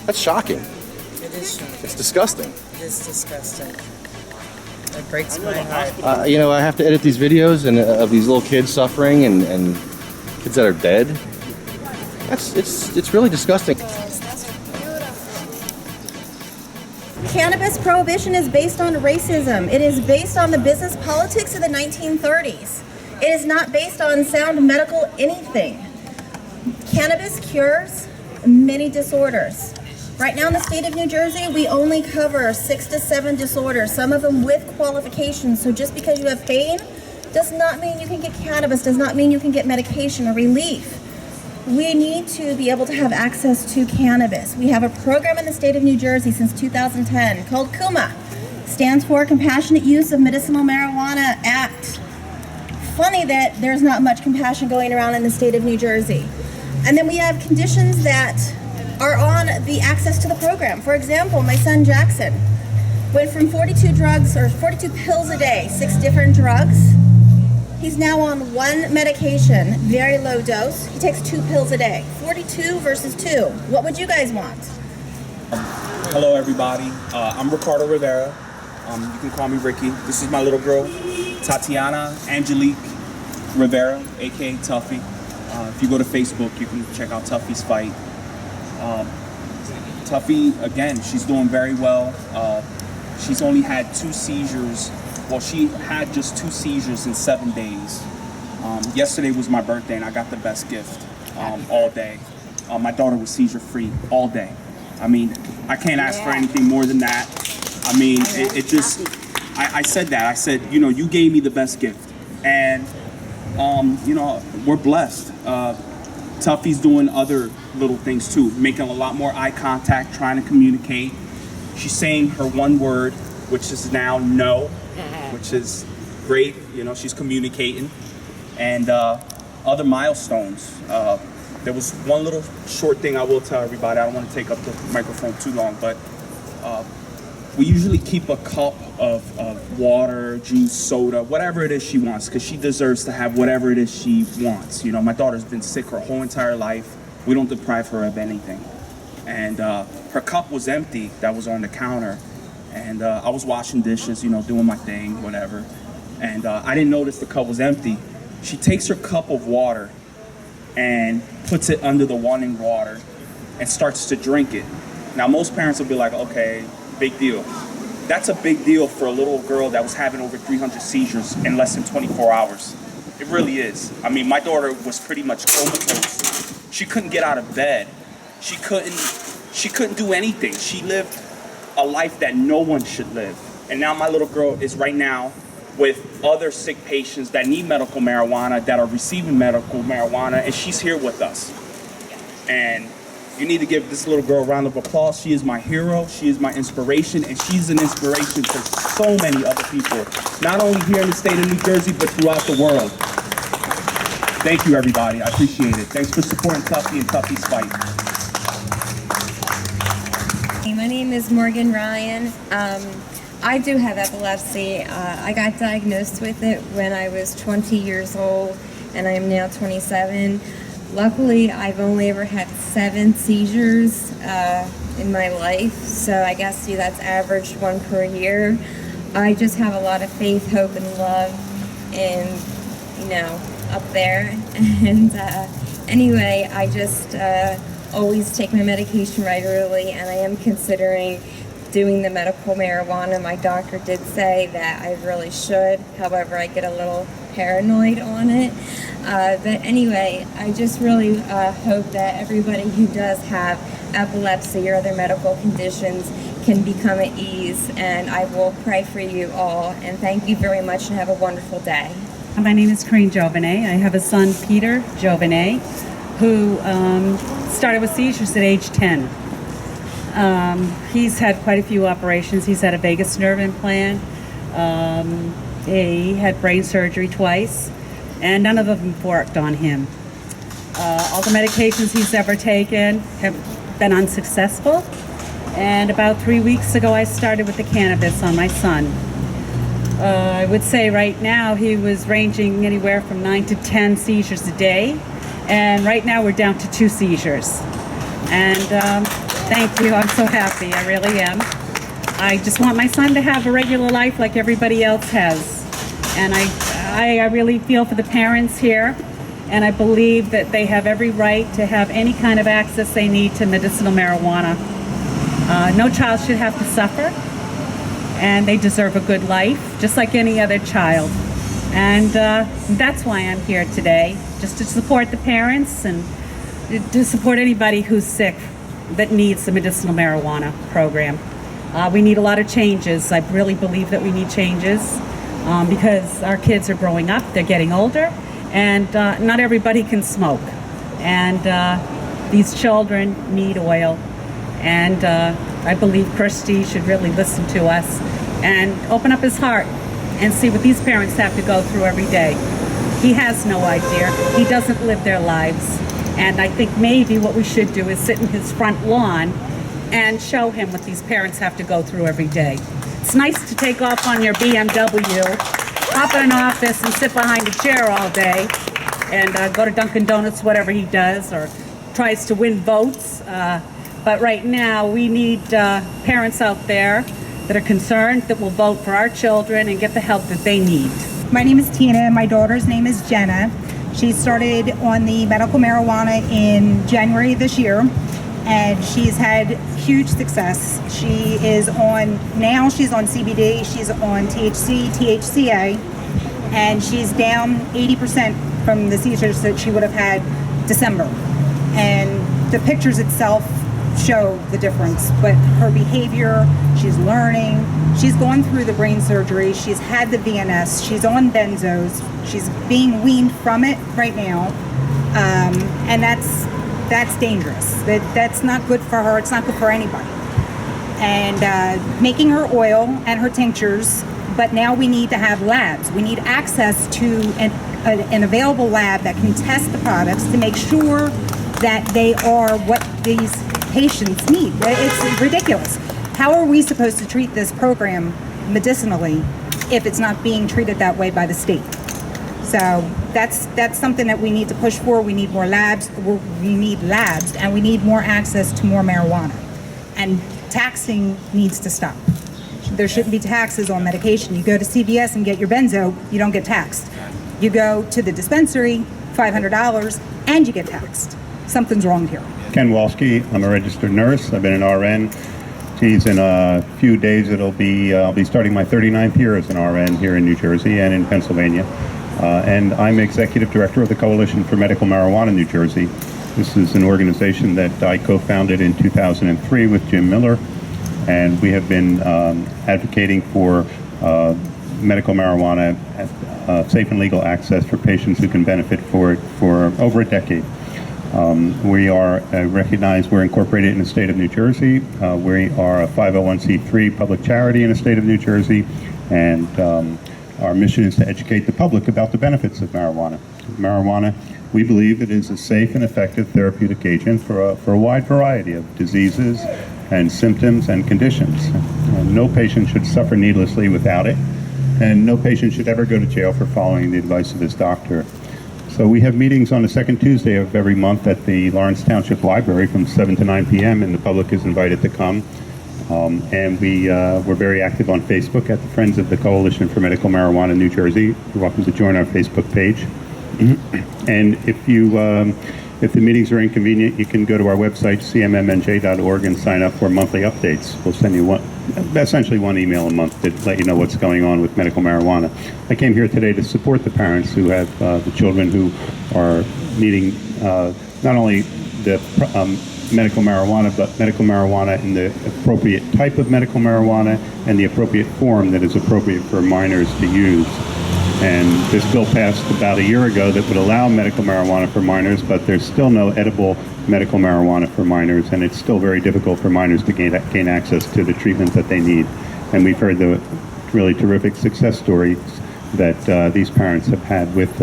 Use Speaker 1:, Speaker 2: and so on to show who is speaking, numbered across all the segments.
Speaker 1: That's shocking.
Speaker 2: It is shocking.
Speaker 1: It's disgusting.
Speaker 2: It is disgusting. It breaks my heart.
Speaker 1: I have to edit these videos and of these little kids suffering and kids that are dead. It's really disgusting.
Speaker 3: Cannabis prohibition is based on racism. It is based on the business politics of the 1930s. It is not based on sound medical anything. Cannabis cures many disorders. Right now in the state of New Jersey, we only cover 6 to 7 disorders, some of them with qualifications. So just because you have pain does not mean you can get cannabis, does not mean you can get medication or relief. We need to be able to have access to cannabis. We have a program in the state of New Jersey since 2010 called CUMA. Stands for Compassionate Use of Medicinal Marijuana Act. Funny that there's not much compassion going around in the state of New Jersey. And then we have conditions that are on the access to the program. For example, my son Jackson went from 42 pills a day, 6 different drugs. He's now on 1 medication, very low dose. He takes 2 pills a day, 42 versus 2. What would you guys want?
Speaker 4: Hello, everybody. I'm Ricardo Rivera. You can call me Ricky. This is my little girl, Tatiana Angelique Rivera, aka Tuffy. If you go to Facebook, you can check out Tuffy's fight. Tuffy, again, she's doing very well. She's only had 2 seizures. Well, she had just 2 seizures in 7 days. Yesterday was my birthday, and I got the best gift all day. My daughter was seizure-free all day. I mean, I can't ask for anything more than that. I mean, I said that. I said, you gave me the best gift. And, we're blessed. Tuffy's doing other little things, too, making a lot more eye contact, trying to communicate. She's saying her one word, which is now no, which is great. She's communicating. And other milestones. There was one little short thing I will tell everybody. I don't want to take up the microphone too long, but we usually keep a cup of water, juice, soda, whatever it is she wants, because she deserves to have whatever it is she wants. My daughter's been sick her whole entire life. We don't deprive her of anything. And her cup was empty that was on the counter. And I was washing dishes, doing my thing, whatever. And I didn't notice the cup was empty. She takes her cup of water and puts it under the running water and starts to drink it. Now, most parents will be like, okay, big deal. That's a big deal for a little girl that was having over 300 seizures in less than 24 hours. It really is. I mean, my daughter was pretty much comatose. She couldn't get out of bed. She couldn't do anything. She lived a life that no one should live. And now my little girl is right now with other sick patients that need medical marijuana, that are receiving medical marijuana, and she's here with us. And you need to give this little girl a round of applause. She is my hero, she is my inspiration, and she's an inspiration for so many other people, not only here in the state of New Jersey, but throughout the world. Thank you, everybody. I appreciate it. Thanks for supporting Tuffy and Tuffy's fight.
Speaker 5: My name is Morgan Ryan. I do have epilepsy. I got diagnosed with it when I was 20 years old, and I am now 27. Luckily, I've only ever had 7 seizures in my life, so I guess that's average 1 per year. I just have a lot of faith, hope, and love, and up there. And anyway, I just always take my medication regularly, and I am considering doing the medical marijuana. My doctor did say that I really should. However, I get a little paranoid on it. But anyway, I just really hope that everybody who does have epilepsy or other medical conditions can become at ease. And I will pray for you all. And thank you very much, and have a wonderful day.
Speaker 6: My name is Corinne Jovanet. I have a son, Peter Jovanet, who started with seizures at age 10. He's had quite a few operations. He's had a vagus nerve implant. He had brain surgery twice, and none of them worked on him. All the medications he's ever taken have been unsuccessful. And about 3 weeks ago, I started with the cannabis on my son. I would say right now he was ranging anywhere from 9 to 10 seizures a day. And right now we're down to 2 seizures. And Thank you. I'm so happy. I really am. I just want my son to have a regular life like everybody else has. And I really feel for the parents here. And I believe that they have every right to have any kind of access they need to medicinal marijuana. No child should have to suffer. And they deserve a good life, just like any other child. And that's why I'm here today, just to support the parents and to support anybody who's sick that needs the medicinal marijuana program. We need a lot of changes. I really believe that we need changes because our kids are growing up, they're getting older, and not everybody can smoke. And these children need oil. And I believe Christy should really listen to us and open up his heart and see what these parents have to go through every day. He has no idea. He doesn't live their lives. And I think maybe what we should do is sit in his front lawn and show him what these parents have to go through every day. It's nice to take off on your BMW, hop in an office and sit behind a chair all day and go to Dunkin' Donuts, whatever he does, or tries to win votes. But right now, we need parents out there that are concerned, that will vote for our children and get the help that they need.
Speaker 7: My name is Tina, and my daughter's name is Jenna. She started on the medical marijuana in January this year, and she's had huge success. She's on CBD, she's on THC, THCA, and she's down 80% from the seizures that she would have had December. And the pictures itself show the difference, but her behavior, she's learning, she's gone through the brain surgery, she's had the VNS, she's on benzos, she's being weaned from it right now, and that's dangerous. That's not good for her, it's not good for anybody. And making her oil and her tinctures, but now we need to have labs. We need access to an available lab that can test the products to make sure that they are what these patients need. It's ridiculous. How are we supposed to treat this program medicinally if it's not being treated that way by the state? So that's something that we need to push for. We need more labs. We need labs, and we need more access to more marijuana. And taxing needs to stop. There shouldn't be taxes on medication. You go to CVS and get your benzo, you don't get taxed. You go to the dispensary, $500, and you get taxed. Something's wrong here.
Speaker 8: Ken Walski, I'm a registered nurse. I've been an RN. Geez, in a few days I'll be starting my 39th year as an RN here in New Jersey and in Pennsylvania. And I'm executive director of the Coalition for Medical Marijuana New Jersey. This is an organization that I co-founded in 2003 with Jim Miller, and we have been advocating for medical marijuana safe and legal access for patients who can benefit for it for over a decade. We are recognized, we're incorporated in the state of New Jersey. We are a 501c3 public charity in the state of New Jersey, and our mission is to educate the public about the benefits of marijuana. Marijuana, we believe it is a safe and effective therapeutic agent for a wide variety of diseases and symptoms and conditions. No patient should suffer needlessly without it, and no patient should ever go to jail for following the advice of his doctor. So we have meetings on the second Tuesday of every month at the Lawrence Township Library from 7 to 9 p.m. and the public is invited to come. And we're very active on Facebook at the Friends of the Coalition for Medical Marijuana New Jersey. You're welcome to join our Facebook page. And if the meetings are inconvenient, you can go to our website, cmmnj.org, and sign up for monthly updates. We'll send you essentially one email a month to let you know what's going on with medical marijuana. I came here today to support the parents who have the children who are needing not only the medical marijuana, but medical marijuana in the appropriate type of medical marijuana and the appropriate form that is appropriate for minors to use. And this bill passed about a year ago that would allow medical marijuana for minors, but there's still no edible medical marijuana for minors, and it's still very difficult for minors to gain access to the treatment that they need. And we've heard the really terrific success stories that these parents have had with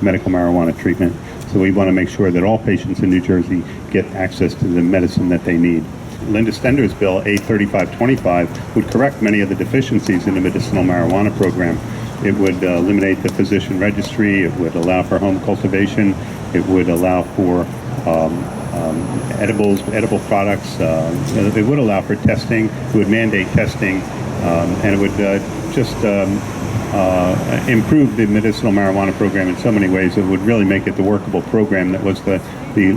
Speaker 8: medical marijuana treatment. So we want to make sure that all patients in New Jersey get access to the medicine that they need. Linda Stender's bill, A3525, would correct many of the deficiencies in the medicinal marijuana program. It would eliminate the physician registry. It would allow for home cultivation. It would allow for edible products. It would allow for testing. It would mandate testing, and it would just improve the medicinal marijuana program in so many ways. It would really make it the workable program that was the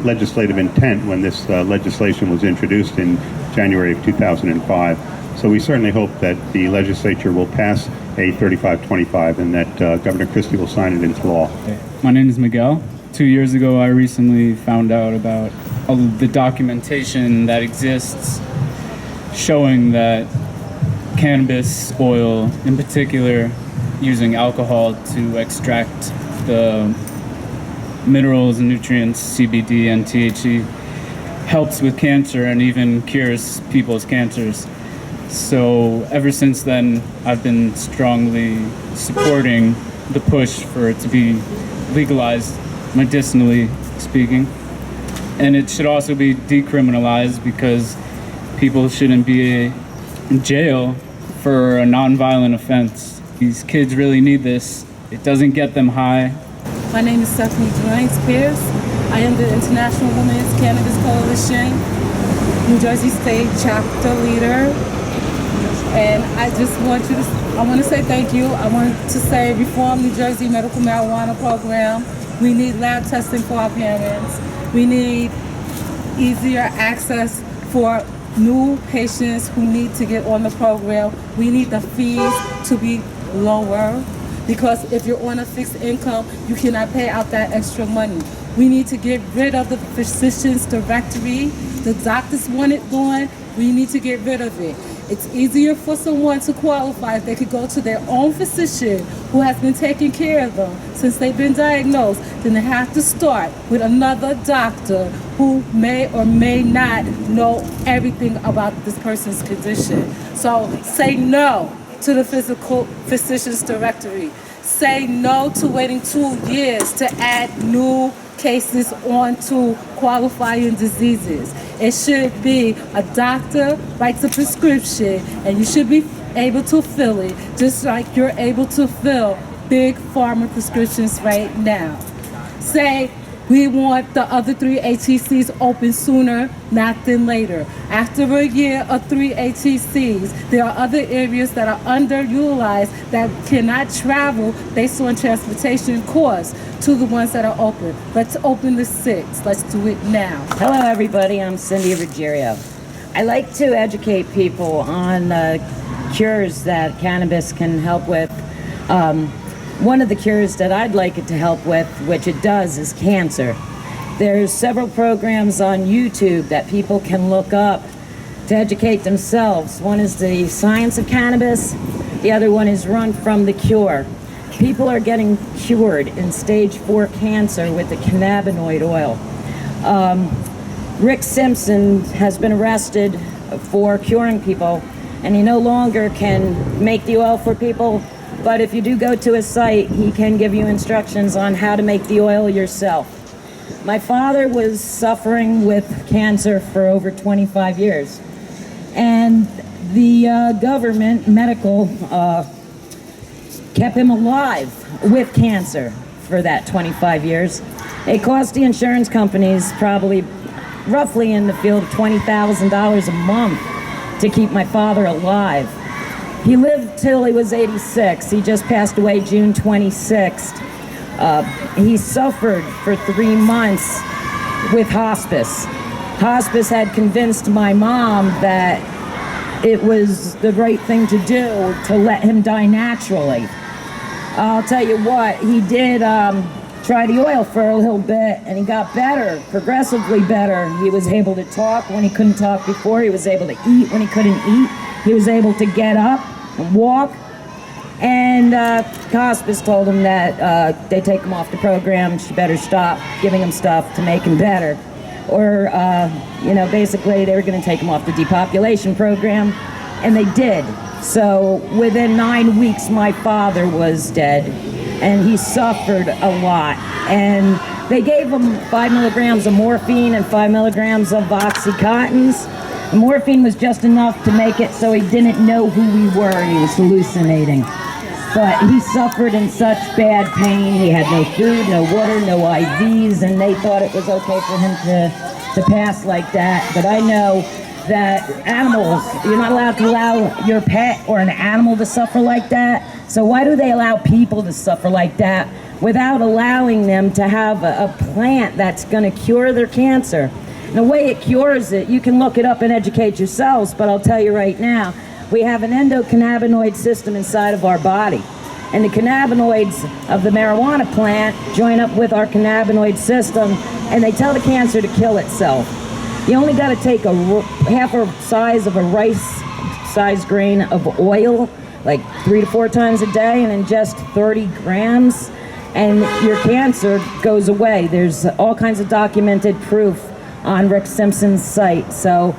Speaker 8: legislative intent when this legislation was introduced in January of 2005. So we certainly hope that the legislature will pass a 3525 and that Governor Christie will sign it into law.
Speaker 9: My name is Miguel. 2 years ago, I recently found out about all of the documentation that exists showing that cannabis oil, in particular, using alcohol to extract the minerals and nutrients, CBD and THC, helps with cancer and even cures people's cancers. So ever since then, I've been strongly supporting the push for it to be legalized, medicinally speaking. And it should also be decriminalized because people shouldn't be in jail for a nonviolent offense. These kids really need this. It doesn't get them high.
Speaker 10: My name is Stephanie Pierce. I am the International Women's Cannabis Coalition, New Jersey State Chapter Leader. And I want to say thank you. I want to say reform New Jersey medical marijuana program. We need lab testing for our parents. We need easier access for new patients who need to get on the program. We need the fees to be lower because if you're on a fixed income, you cannot pay out that extra money. We need to get rid of the physician's directory. The doctors want it gone. We need to get rid of it. It's easier for someone to qualify if they could go to their own physician who has been taking care of them since they've been diagnosed than to have to start with another doctor who may or may not know everything about this person's condition. So say no to the physician's directory. Say no to waiting 2 years to add new cases onto qualifying diseases. It should be a doctor writes a prescription and you should be able to fill it just like you're able to fill big pharma prescriptions right now. Say we want the other 3 ATCs open sooner, not than later. After a year of 3 ATCs, there are other areas that are underutilized that cannot travel based on transportation costs to the ones that are open. Let's open the 6. Let's do it now.
Speaker 11: Hello, everybody. I'm Cindy Ruggiero. I like to educate people on cures that cannabis can help with. One of the cures that I'd like it to help with, which it does, is cancer. There's several programs on YouTube that people can look up to educate themselves. One is the Science of Cannabis. The other one is Run from the Cure. People are getting cured in stage 4 cancer with the cannabinoid oil. Rick Simpson has been arrested for curing people, and he no longer can make the oil for people. But if you do go to his site, he can give you instructions on how to make the oil yourself. My father was suffering with cancer for over 25 years. And the government, medical, kept him alive with cancer for that 25 years. It cost the insurance companies probably roughly in the field of $20,000 a month to keep my father alive. He lived till he was 86. He just passed away June 26th. He suffered for 3 months with hospice. Hospice had convinced my mom that it was the right thing to do to let him die naturally. I'll tell you what, he did try the oil for a little bit and he got better, progressively better. He was able to talk when he couldn't talk before. He was able to eat when he couldn't eat. He was able to get up and walk, and hospice told him that they take him off the program. She better stop giving him stuff to make him better, or basically they were going to take him off the depopulation program, and they did. So within 9 weeks, my father was dead, and he suffered a lot. And they gave him 5 milligrams of morphine and 5 milligrams of Oxycontins. The morphine was just enough to make it so he didn't know who we were and he was hallucinating. But he suffered in such bad pain. He had no food, no water, no IVs, and they thought it was okay for him to to pass like that, but I know that animals, you're not allowed to allow your pet or an animal to suffer like that. So why do they allow people to suffer like that without allowing them to have a plant that's going to cure their cancer? And the way it cures it, you can look it up and educate yourselves, but I'll tell you right now, we have an endocannabinoid system inside of our body. And the cannabinoids of the marijuana plant join up with our cannabinoid system, and they tell the cancer to kill itself. You only got to take half a size of a rice-sized grain of oil, like 3 to 4 times a day, and ingest 30 grams, and your cancer goes away. There's all kinds of documented proof on Rick Simpson's site. So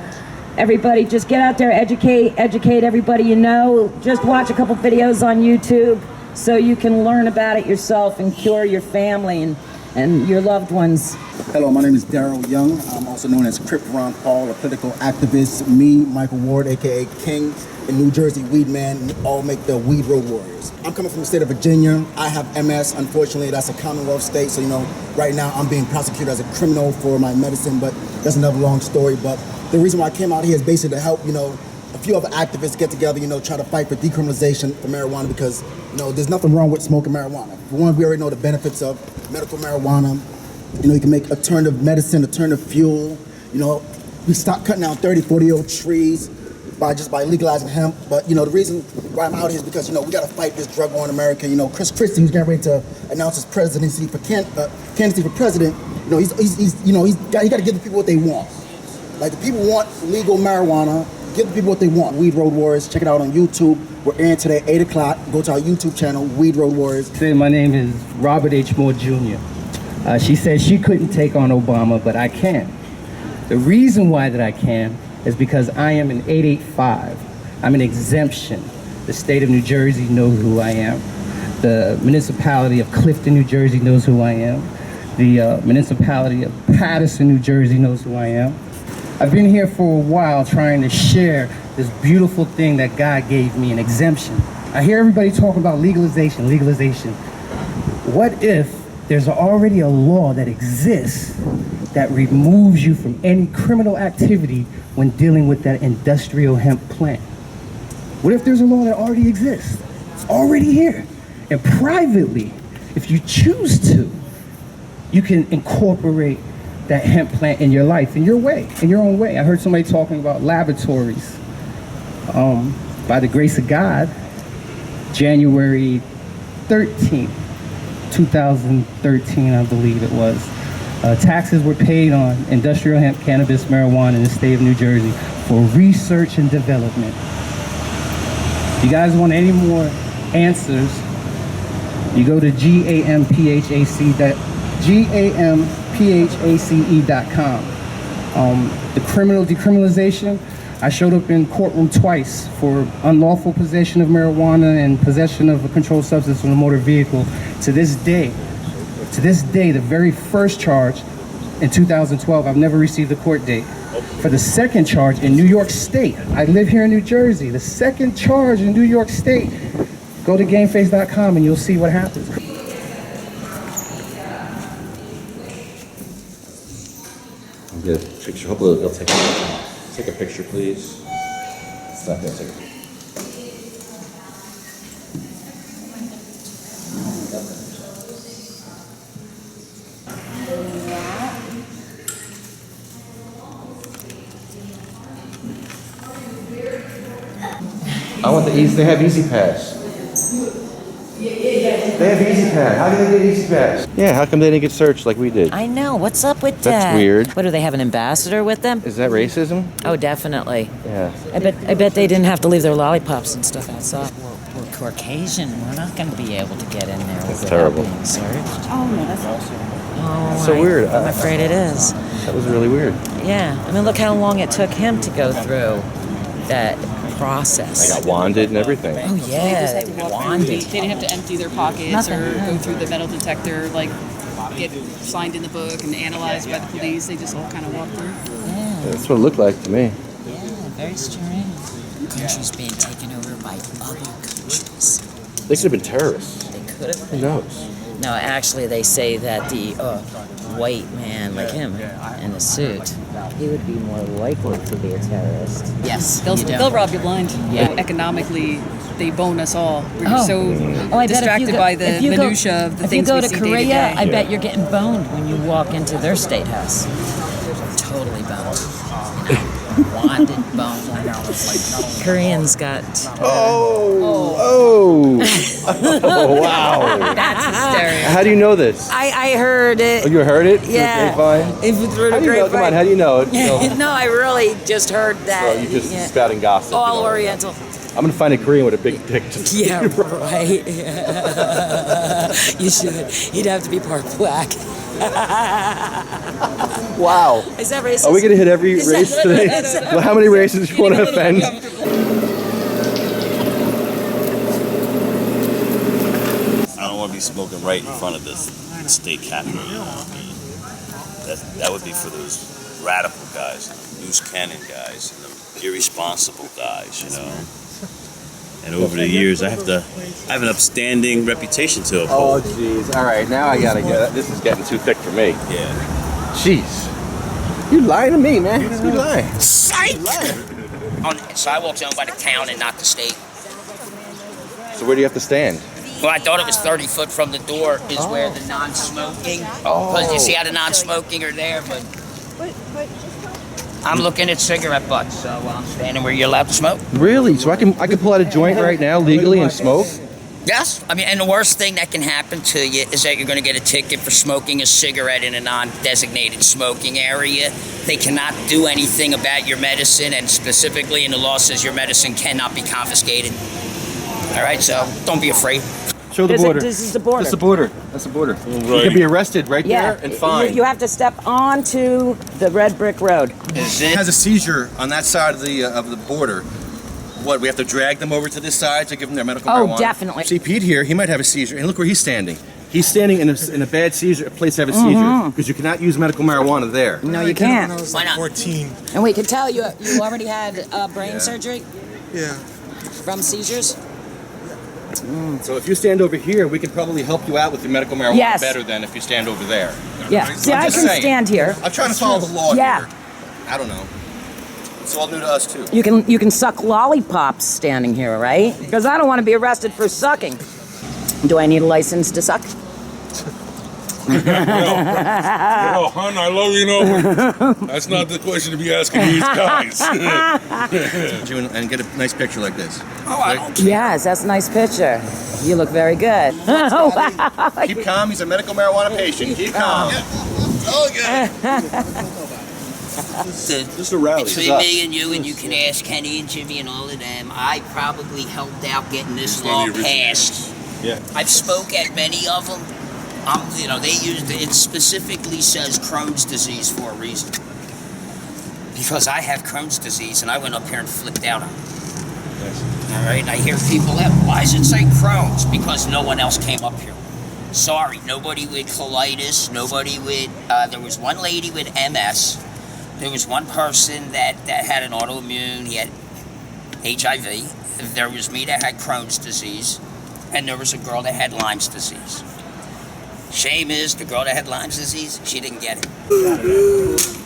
Speaker 11: everybody just get out there, educate everybody you know. Just watch a couple videos on YouTube so you can learn about it yourself and cure your family and your loved ones.
Speaker 12: Hello, my name is Daryl Young. I'm also known as Crip Ron Paul, a political activist. Me, Michael Ward, aka King, and New Jersey Weed Man, all make the Weed Road Warriors. I'm coming from the state of Virginia. I have MS. Unfortunately, that's a Commonwealth state, so right now I'm being prosecuted as a criminal for my medicine, but that's another long story. But the reason why I came out here is basically to help, a few other activists get together, try to fight for decriminalization for marijuana, because, there's nothing wrong with smoking marijuana. For one, we already know the benefits of medical marijuana. You can make alternative medicine, alternative fuel. We stop cutting down 30, 40-year-old trees by legalizing hemp. But, the reason why I'm out here is because, we got to fight this drug war in America. Chris Christie, who's getting ready to announce his candidacy for president, he got to give the people what they want. Like, the people want legal marijuana. Give the people what they want. Weed Road Warriors. Check it out on YouTube. We're airing today at 8 o'clock. Go to our YouTube channel, Weed Road Warriors.
Speaker 13: My name is Robert H. Moore Jr. She said she couldn't take on Obama, but I can. The reason why that I can is because I am an 885. I'm an exemption. The state of New Jersey knows who I am. The municipality of Clifton, New Jersey knows who I am. The municipality of Paterson, New Jersey knows who I am. I've been here for a while trying to share this beautiful thing that God gave me, an exemption. I hear everybody talking about legalization. What if there's already a law that exists that removes you from any criminal activity when dealing with that industrial hemp plant? What if there's a law that already exists? It's already here. And privately, if you choose to, you can incorporate that hemp plant in your life, in your own way. I heard somebody talking about laboratories. By the grace of God, January 13th, 2013, I believe it was, taxes were paid on industrial hemp, cannabis, marijuana in the state of New Jersey for research and development. If you guys want any more answers, you go to GAMPHACE.com. The criminal decriminalization, I showed up in courtroom twice for unlawful possession of marijuana and possession of a controlled substance on a motor vehicle. To this day, the very first charge in 2012, I've never received a court date. For the second charge in New York State, I live here in New Jersey, the second charge in New York State, go to gameface.com and you'll see what happens.
Speaker 1: Get a picture. Hopefully they'll take a picture, please. It's not gonna take a picture. I want the easy. They have Easy Pass. They have Easy Pass. How can they get Easy Pass? Yeah, how come they didn't get searched like we did?
Speaker 14: I know. What's up with that?
Speaker 1: That's weird.
Speaker 14: What, do they have an ambassador with them?
Speaker 1: Is that racism?
Speaker 14: Oh, definitely.
Speaker 1: Yeah.
Speaker 14: I bet they didn't have to leave their lollipops and stuff outside. We're Caucasian. We're not going to be able to get in there
Speaker 1: That's
Speaker 14: without
Speaker 1: terrible.
Speaker 14: being searched.
Speaker 7: Oh, no, that's awesome.
Speaker 14: Oh,
Speaker 1: So weird.
Speaker 14: I'm afraid it is.
Speaker 1: That was really weird.
Speaker 14: Yeah. I mean, look how long it took him to go through that process.
Speaker 1: I got wanded and everything.
Speaker 14: Oh, yeah.
Speaker 15: They didn't have to empty their pockets or go through the metal detector, like get signed in the book and analyzed by the police. They just all kind of walked through.
Speaker 14: Yeah.
Speaker 1: That's what it looked like to me.
Speaker 14: Yeah, very strange. Countries being taken over by other countries.
Speaker 1: They could have been terrorists.
Speaker 14: They could have
Speaker 1: Who
Speaker 14: been.
Speaker 1: knows?
Speaker 14: No, actually, they say that the white man like him in a suit, he would be more likely to be a terrorist.
Speaker 15: Yes, they'll rob you blind.
Speaker 14: Yeah.
Speaker 15: Economically, they bone us all. We're so
Speaker 14: I bet
Speaker 15: distracted by the minutia of the things we see
Speaker 14: If you go to Korea,
Speaker 15: day to day.
Speaker 14: I bet you're getting boned when you walk into their state house. Totally boned. Wanted boned. Koreans got.
Speaker 1: Oh, wow.
Speaker 15: That's hysterical.
Speaker 1: How do you know this?
Speaker 14: I heard it.
Speaker 1: Oh, you heard it? Through
Speaker 14: Yeah.
Speaker 1: the grapevine?
Speaker 14: If it's through
Speaker 1: How
Speaker 14: the
Speaker 1: do you know? Come on, how do you know it? You know,
Speaker 14: No, I really just heard that.
Speaker 1: well, you just spouting gossip.
Speaker 14: All
Speaker 1: you know.
Speaker 14: Oriental.
Speaker 1: I'm gonna find a Korean with a big dick. Just
Speaker 14: Yeah, right. You should. He'd have to be part black.
Speaker 1: Wow.
Speaker 14: Is that racist?
Speaker 1: Are we gonna hit every
Speaker 14: Is that-
Speaker 1: race today?
Speaker 14: is that-
Speaker 1: Well, how many races do you want to offend?
Speaker 16: I don't want to be smoking right in front of this state capitol. You know what I mean? That would be for those radical guys, loose cannon guys, and the irresponsible guys, you know. And over the years, I have an upstanding reputation to
Speaker 1: Oh,
Speaker 16: uphold.
Speaker 1: jeez. All right, now I gotta get it. This is getting too thick for me.
Speaker 16: Yeah.
Speaker 1: Jeez. You lying to me, man. You lying.
Speaker 17: Psych! Sidewalks owned by the town and not the state.
Speaker 1: So where do you have to stand?
Speaker 17: Well, I thought it was 30 foot from the door is where the non-smoking.
Speaker 1: Oh.
Speaker 17: Because you see how the non-smoking are there, but I'm looking at cigarette butts, so I'm standing where you're allowed to smoke.
Speaker 1: Really? So I can pull out a joint right now legally and smoke?
Speaker 17: Yes. I mean, and the worst thing that can happen to you is that you're going to get a ticket for smoking a cigarette in a non-designated smoking area. They cannot do anything about your medicine, and specifically in the law says your medicine cannot be confiscated. All right, so don't be afraid.
Speaker 1: Show the border.
Speaker 11: This is the border.
Speaker 1: That's the border. That's the border. You can be arrested right there and fined.
Speaker 11: You have to step onto the red brick road.
Speaker 1: Has a seizure on that side of the border. What, we have to drag them over to this side to give them their medical marijuana?
Speaker 11: Oh, definitely.
Speaker 1: See, Pete here, he might have a seizure. And look where he's standing. He's standing in a bad seizure, a place to have a seizure. Because you cannot use medical marijuana there.
Speaker 11: No, you can't.
Speaker 17: Why not?
Speaker 14: 14. And we can tell you already had brain surgery?
Speaker 1: Yeah.
Speaker 14: From seizures?
Speaker 1: So if you stand over here, we can probably help you out with the medical marijuana
Speaker 11: Yes.
Speaker 1: better than if you stand over there.
Speaker 11: Yeah. See, I can stand here.
Speaker 1: I'm trying to follow the law
Speaker 11: Yeah.
Speaker 1: here. I don't know. It's all new to us too.
Speaker 11: You can suck lollipops standing here, right? Because I don't want to be arrested for sucking. Do I need a license to suck?
Speaker 18: Well, hon, I love you, know, but that's not the question to be asking these guys.
Speaker 1: And get a nice picture like this.
Speaker 11: Yes, that's a nice picture. You look very good. Wow.
Speaker 1: Keep calm. He's a medical marijuana patient. Keep calm.
Speaker 17: Just
Speaker 1: a rally.
Speaker 17: Between me and you can ask Kenny and Jimmy and all of them, I probably helped out getting this law passed.
Speaker 1: Yeah.
Speaker 17: I've spoke at many of them. You know, they used it specifically says Crohn's disease for a reason. Because I have Crohn's disease and I went up here and flipped out on it. All right, and I hear people out, why does it say Crohn's? Because no one else came up here. Sorry, nobody with colitis, nobody with, there was one lady with MS. There was one person that had an autoimmune, he had HIV. There was me that had Crohn's disease. And there was a girl that had Lyme's disease. Shame is, the girl that had Lyme's disease, she didn't get it.
Speaker 5: It's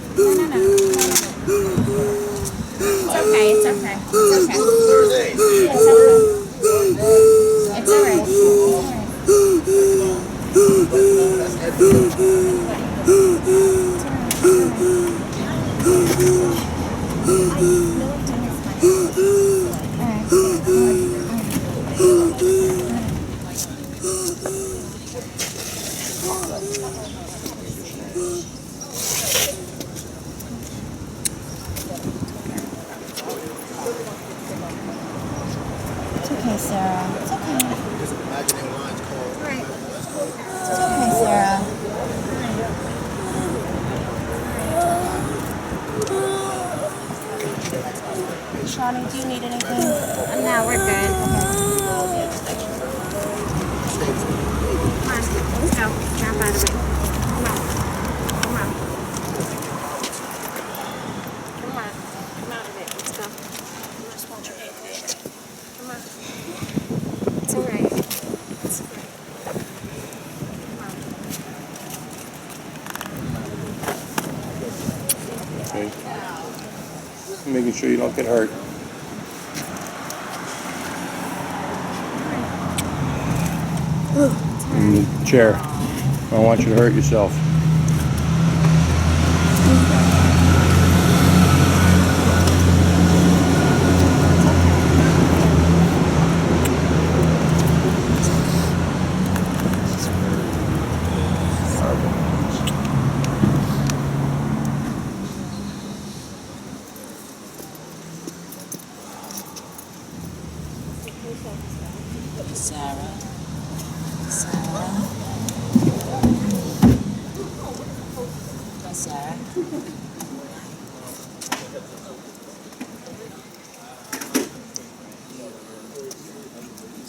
Speaker 5: okay, it's okay. It's okay. It's okay, Sarah. It's okay. Right. It's okay, Sarah. Shawnee, do you need anything? No, we're good. Come on, let's go. Jump out of it. Come on. Come on. Come on. Come out of it. Let's go. I'm just watch your ankle. Come on. It's alright. It's alright.
Speaker 18: making sure you don't get hurt. In the chair. I don't want you to hurt yourself.
Speaker 14: Sarah. Sarah. Sarah.